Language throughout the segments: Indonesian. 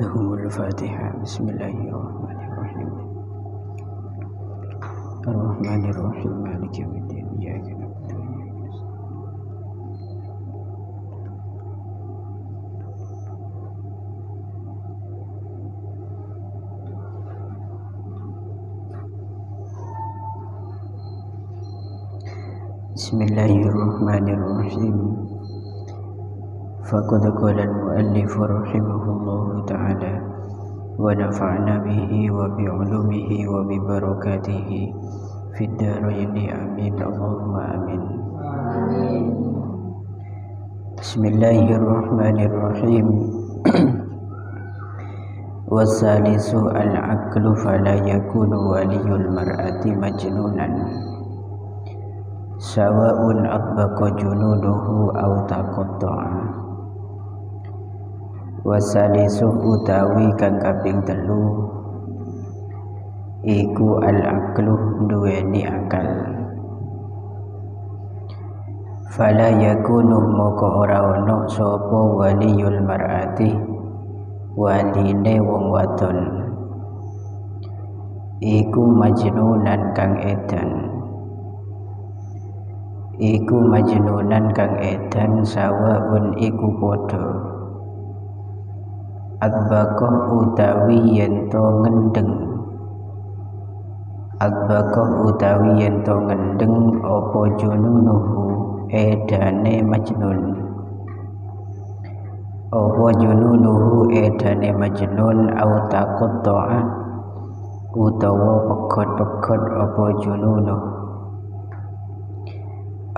Lahumul Fatihah. Bismillahirrahmanirrahim. Ar-Rahmanirrahim. Maliki yaumiddin. Iyyaka na'budu wa iyyaka nasta'in. Bismillahirrahmanirrahim. Faqad qala al-muallif rahimahullahu ta'ala wa nafa'na bihi wa bi 'ulumihi wa bi barakatihi fid dharain amin Allahumma amin. Bismillahirrahmanirrahim. Wasalisu al-aqlu fala yakunu waliyul mar'ati majnunan sawa'un atbaqa junuduhu aw taqatta'a. Wasalisu utawi kang kaping telu iku al-aqlu duweni akal. Fala yakunu moko ora ono sapa waliyul mar'ati waline wong wadon iku majnunan kang edan. Iku majnunan kang edan sawaun iku padha adbaqah utawi yento ngendeng. Adbaqah utawi yento ngendeng apa jununuhu edane majnun. Apa jununuhu edane majnun au taqatta'a utawa pegot-pegot apa jununuh.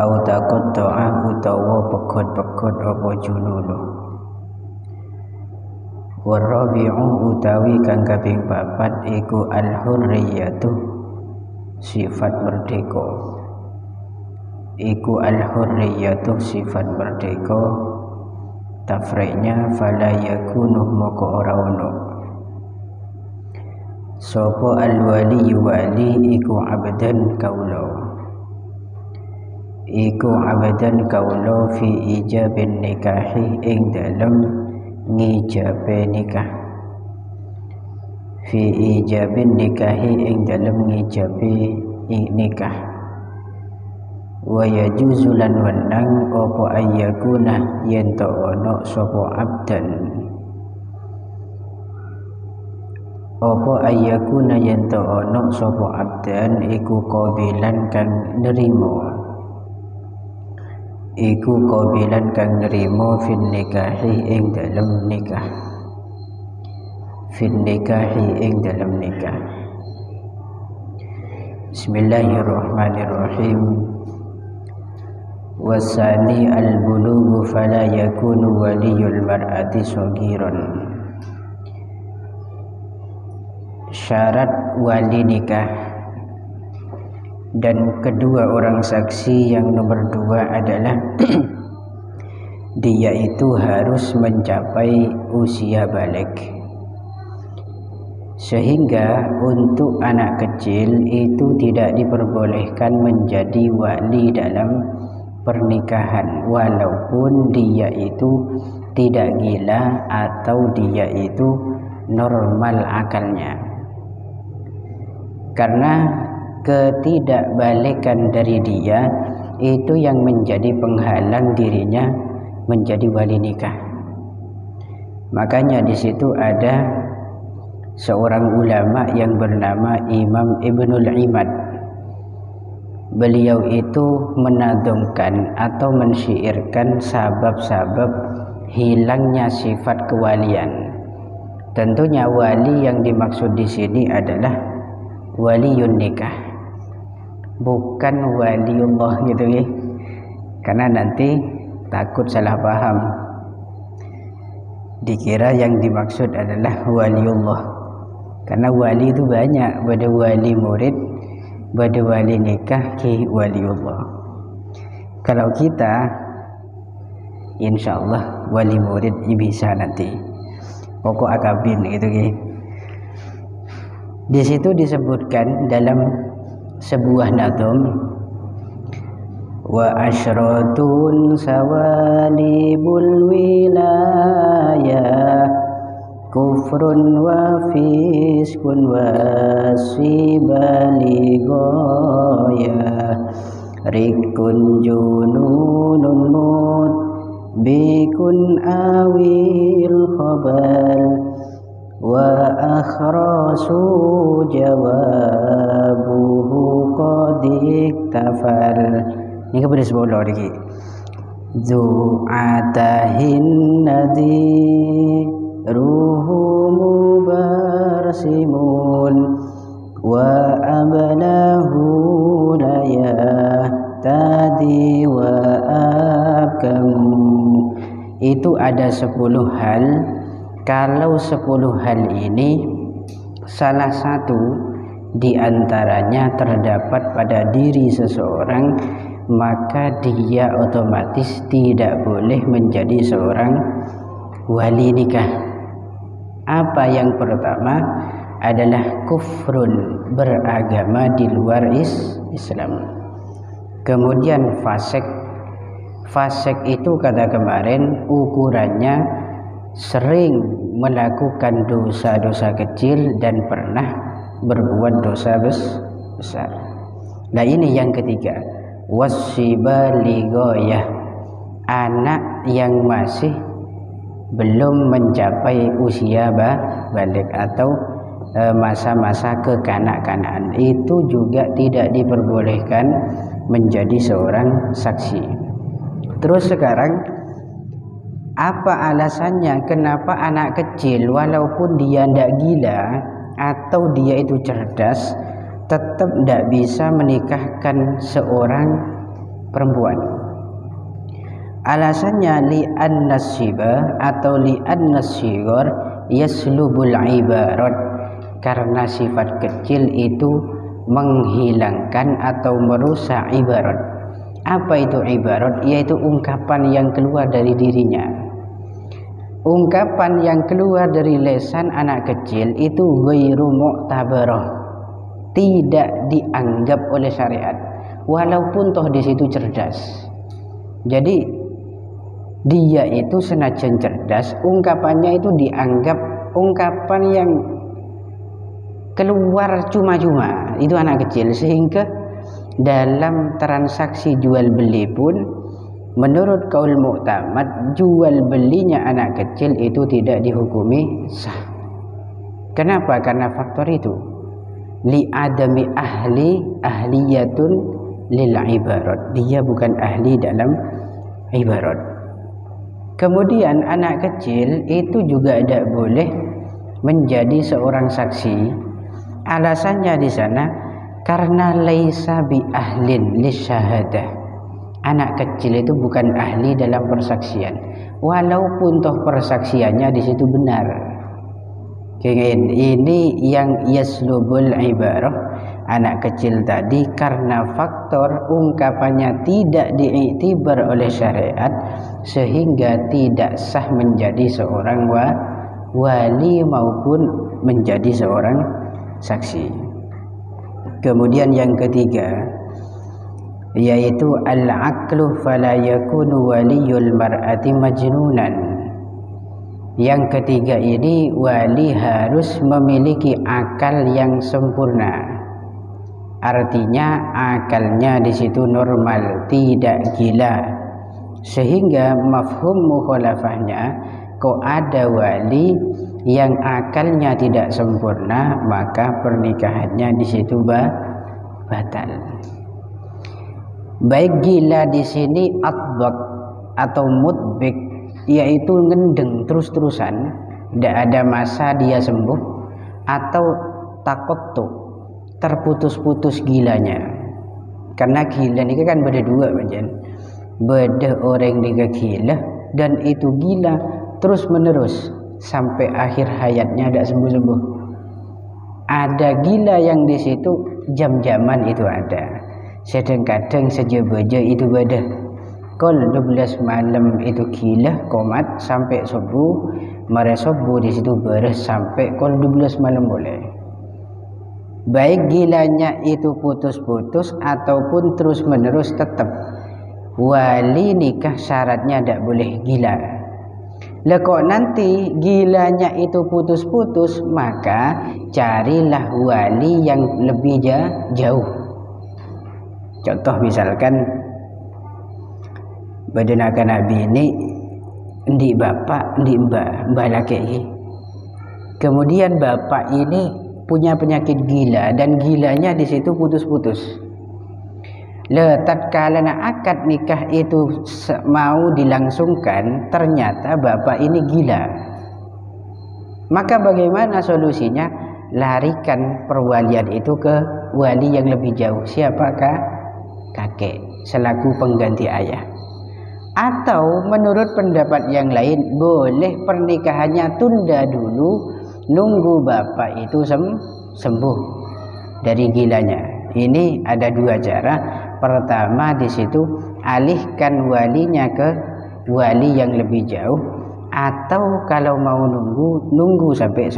Au taqatta'a utawa pegot-pegot apa jununuh. Warabi'u utawi kang kaping papat iku al-hurriyatu sifat merdeka. Iku al-hurriyatu sifat merdeka. Tafri'nya fala yakunu moko ora ono sapa al-wali wali iku abdan kaula. Iku abdan kaula fi ijabin nikahi ing dalem ngijabe nikah. Fi ijabin nikahi ing dalem ngijabe nikah. Wa yajuzu lan wenang apa ayyakuna yen to ono sapa abdan. Apa ayyakuna yen to ono sapa abdan iku qabilan kang nerima. Iku qabilan kang nerima fin nikahi ing dalem nikah. Fin nikahi ing dalem nikah. Bismillahirrahmanirrahim. Wasani al-bulughu fala yakunu waliyul mar'ati saghiran. Syarat wali nikah dan kedua orang saksi yang nomor dua adalah dia itu harus mencapai usia balik. Sehingga untuk anak kecil itu tidak diperbolehkan menjadi wali dalam pernikahan walaupun dia itu tidak gila atau dia itu normal akalnya. Karena ketidakbalikan dari dia itu yang menjadi penghalang dirinya menjadi wali nikah. Makanya di situ ada seorang ulama yang bernama Imam Ibnul Imad. Beliau itu menadungkan atau mensyairkan sabab-sabab hilangnya sifat kewalian. Tentunya wali yang dimaksud di sini adalah waliyun nikah, bukan waliullah gitu ya. Karena nanti takut salah paham, dikira yang dimaksud adalah waliullah. Karena wali itu banyak, ada wali murid, ada wali nikah, ki waliullah. Kalau kita insyaallah wali murid bisa nanti pokok akabin gitu ya. Di situ disebutkan dalam sebuah nadom wa asyratun sawalibul wilayah kufrun wa fiskun wa sibaligoya rikun jununun mut bikun awil khabal wa akhrasu jawabuhu qadik tafal. Ini kepada sebuah Allah lagi zu'atahin nadhi ruhu mubarsimun wa ablahu layah tadi wa abkamu. Itu ada 10 hal. Kalau 10 hal ini salah satu di antaranya terdapat pada diri seseorang, maka dia otomatis tidak boleh menjadi seorang wali nikah. Apa yang pertama adalah kufrun, beragama di luar Islam. Kemudian fasik. Fasik itu kata kemarin ukurannya sering melakukan dosa-dosa kecil dan pernah berbuat dosa besar. Nah ini yang ketiga, wasibaligoyah, anak yang masih belum mencapai usia balik atau masa-masa kekanak-kanakan, itu juga tidak diperbolehkan menjadi seorang saksi. Terus sekarang apa alasannya kenapa anak kecil walaupun dia tidak gila atau dia itu cerdas tetap tidak bisa menikahkan seorang perempuan? Alasannya li'anna syiba atau li'anna syigor yaslubul ibarat, karena sifat kecil itu menghilangkan atau merusak ibarat. Apa itu ibarat? Yaitu ungkapan yang keluar dari dirinya. Ungkapan yang keluar dari lisan anak kecil itu ghairu mu'tabarah, tidak dianggap oleh syariat walaupun toh di situ cerdas. Jadi dia itu senajan cerdas, ungkapannya itu dianggap ungkapan yang keluar cuma-cuma, itu anak kecil, sehingga dalam transaksi jual beli pun menurut kaul mu'tamad jual belinya anak kecil itu tidak dihukumi sah. Kenapa? Karena faktor itu li adami ahliyatun lil ibarat, dia bukan ahli dalam ibarat. Kemudian anak kecil itu juga tidak boleh menjadi seorang saksi. Alasannya di sana karena laisa bi ahlin lisyahadah, anak kecil itu bukan ahli dalam persaksian walaupun toh persaksiannya di situ benar. Ini yang yaslubul ibarah, anak kecil tadi karena faktor ungkapannya tidak diiktibar oleh syariat sehingga tidak sah menjadi seorang wali maupun menjadi seorang saksi. Kemudian yang ketiga yaitu al-aqlu fala yakunu waliyul mar'ati majnunan. Yang ketiga ini wali harus memiliki akal yang sempurna. Artinya akalnya di situ normal, tidak gila. Sehingga mafhum mukhalafahnya, kok ada wali yang akalnya tidak sempurna, maka pernikahannya di situ batal. Baik gila di sini atbaq atau mudbik, yaitu ngendeng terus-terusan, tidak ada masa dia sembuh, atau takottu, terputus-putus gilanya. Karena gila ini kan beda dua macam, beda orang dia gila dan itu gila terus menerus sampai akhir hayatnya tidak sembuh-sembuh. Ada gila yang di situ jam-jaman itu ada, sedang-kadang seja-beja itu beda. Kalau 12 malam itu gila komat sampai subuh, mare subuh di situ beres sampai kalau 12 malam boleh. Baik gilanya itu putus-putus ataupun terus-menerus, tetap wali nikah syaratnya tidak boleh gila. Kok nanti gilanya itu putus-putus, maka carilah wali yang lebih jauh. Contoh misalkan badenakan Nabi ini ndi bapak, ndi mbah laki. Kemudian bapak ini punya penyakit gila dan gilanya di situ putus-putus. Tatkala akad nikah itu mau dilangsungkan, ternyata bapak ini gila. Maka bagaimana solusinya? Larikan perwalian itu ke wali yang lebih jauh. Siapakah? Kakek selaku pengganti ayah. Atau menurut pendapat yang lain, boleh pernikahannya tunda dulu, nunggu bapak itu sembuh dari gilanya. Ini ada dua cara. Pertama di situ alihkan walinya ke wali yang lebih jauh, atau kalau mau nunggu sampai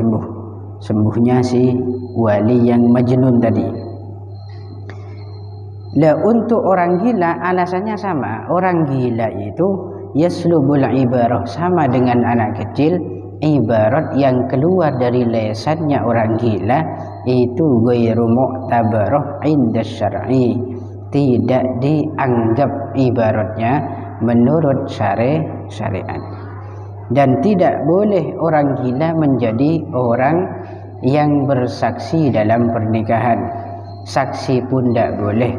sembuhnya si wali yang majnun tadi. Untuk orang gila alasannya sama. Orang gila itu yaslubul ibarah, sama dengan anak kecil. Ibarat yang keluar dari lesannya orang gila itu ghairu mu'tabarah inda syar'i, tidak dianggap ibaratnya menurut syariat. Dan tidak boleh orang gila menjadi orang yang bersaksi dalam pernikahan. Saksi pun tidak boleh,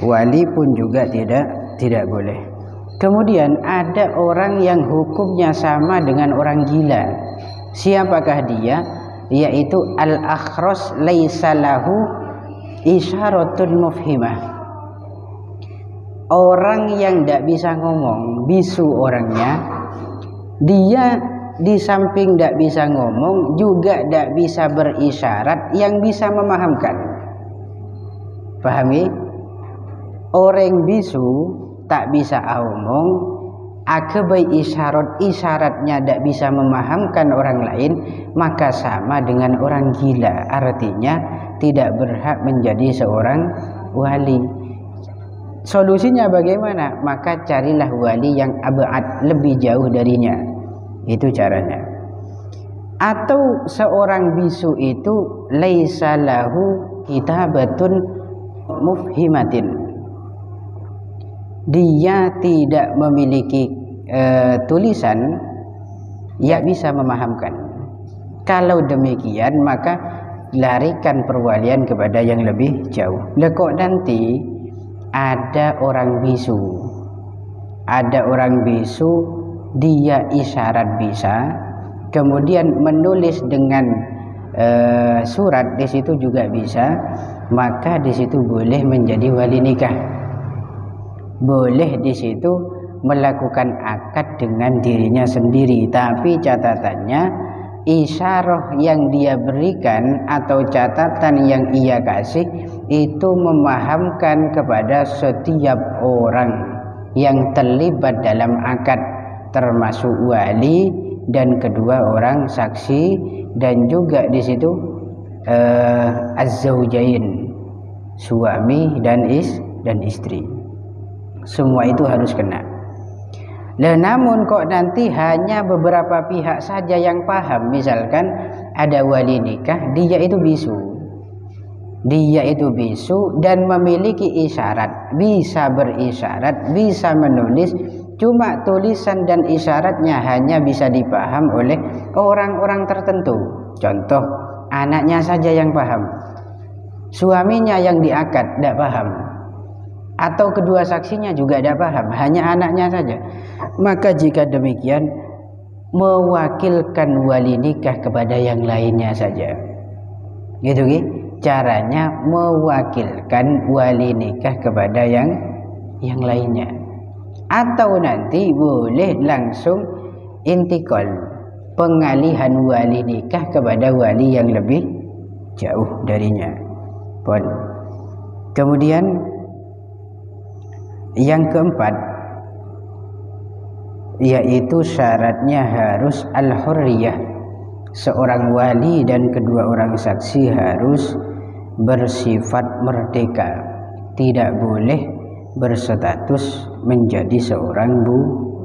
wali pun juga tidak boleh. Kemudian ada orang yang hukumnya sama dengan orang gila. Siapakah dia? Yaitu al-akhras laisa lahu isyaratun mufhimah. Orang yang tidak bisa ngomong, bisu orangnya. Dia di samping tidak bisa ngomong, juga tidak bisa berisyarat yang bisa memahamkan. Pahami? Orang bisu tak bisa omong, akibat isyaratnya tidak bisa memahamkan orang lain, maka sama dengan orang gila. Artinya tidak berhak menjadi seorang wali. Solusinya bagaimana? Maka carilah wali yang abad, lebih jauh darinya. Itu caranya. Atau seorang bisu itu laisa lahu kitabatun mufhimatin, dia tidak memiliki tulisan yang bisa memahamkan. Kalau demikian maka larikan perwalian kepada yang lebih jauh. Kok nanti ada orang bisu, dia isyarat bisa, kemudian menulis dengan surat di situ juga bisa, maka di situ boleh menjadi wali nikah. Boleh di situ melakukan akad dengan dirinya sendiri, tapi catatannya isyarah yang dia berikan atau catatan yang ia kasih itu memahamkan kepada setiap orang yang terlibat dalam akad, termasuk wali dan kedua orang saksi, dan juga di situ az-zawjain, suami dan istri. Semua itu harus kena. Namun kok nanti hanya beberapa pihak saja yang paham. Misalkan ada wali nikah, dia itu bisu dan memiliki isyarat, bisa berisyarat, bisa menulis, cuma tulisan dan isyaratnya hanya bisa dipaham oleh orang-orang tertentu. Contoh, anaknya saja yang paham, suaminya yang diakad tidak paham, atau kedua saksinya juga tidak paham, hanya anaknya saja. Maka jika demikian, mewakilkan wali nikah kepada yang lainnya saja. Gitu caranya, mewakilkan wali nikah kepada yang lainnya. Atau nanti boleh langsung intikal, pengalihan wali nikah kepada wali yang lebih jauh darinya. Kemudian yang keempat, yaitu syaratnya harus al-hurriyah. Seorang wali dan kedua orang saksi harus bersifat merdeka, tidak boleh berstatus menjadi seorang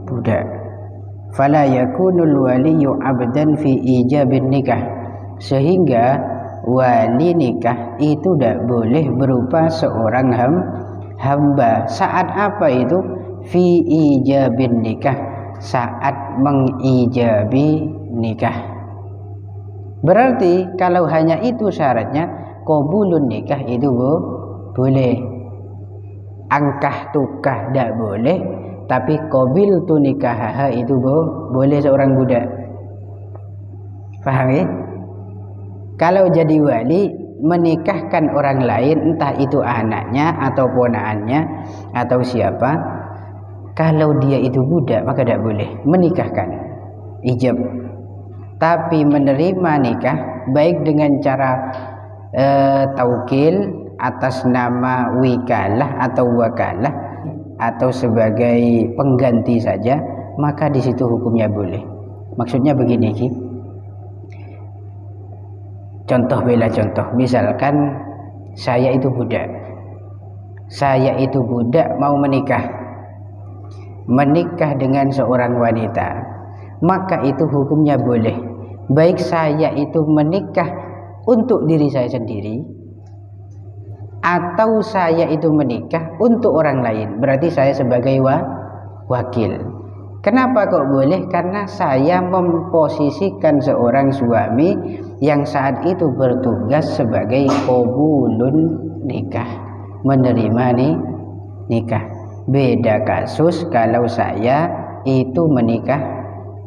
budak. fala yakunul waliyu abdan fi ijabin nikah, sehingga wali nikah itu tidak boleh berupa seorang hamba. Saat apa itu? Fi ijabin nikah, saat mengijabi nikah. Berarti kalau hanya itu syaratnya, qabulun nikah itu boleh, angkah tukah tidak boleh, tapi qabil tu nikah itu boleh seorang budak. Paham ya? Kalau jadi wali menikahkan orang lain, entah itu anaknya atau ponakannya atau siapa, kalau dia itu budak maka tidak boleh menikahkan ijab. Tapi menerima nikah baik dengan cara taukil atas nama wikalah atau wakalah atau sebagai pengganti saja, maka di situ hukumnya boleh. Maksudnya begini Ki, contoh bela contoh, misalkan saya itu budak mau menikah dengan seorang wanita, maka itu hukumnya boleh. Baik saya itu menikah untuk diri saya sendiri atau saya itu menikah untuk orang lain, berarti saya sebagai wakil. Kenapa kok boleh? Karena saya memposisikan seorang suami yang saat itu bertugas sebagai qabulun nikah, menerima nikah. Beda kasus kalau saya itu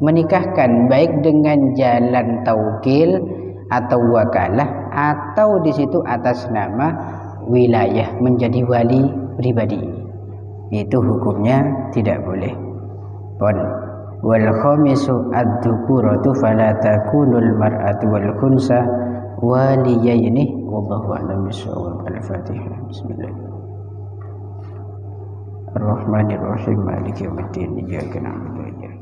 menikahkan baik dengan jalan taukil atau wakalah atau di situ atas nama wilayah menjadi wali pribadi, itu hukumnya tidak boleh. Wal khamisu ad-dhukuratu fala takunul mar'atu wal khunsa waliyaini wallahu a'lam bissawab. Al-Fatihah. Bismillahirrahmanirrahim. Maliki yaumiddin. Iyyaka na'budu wa iyyaka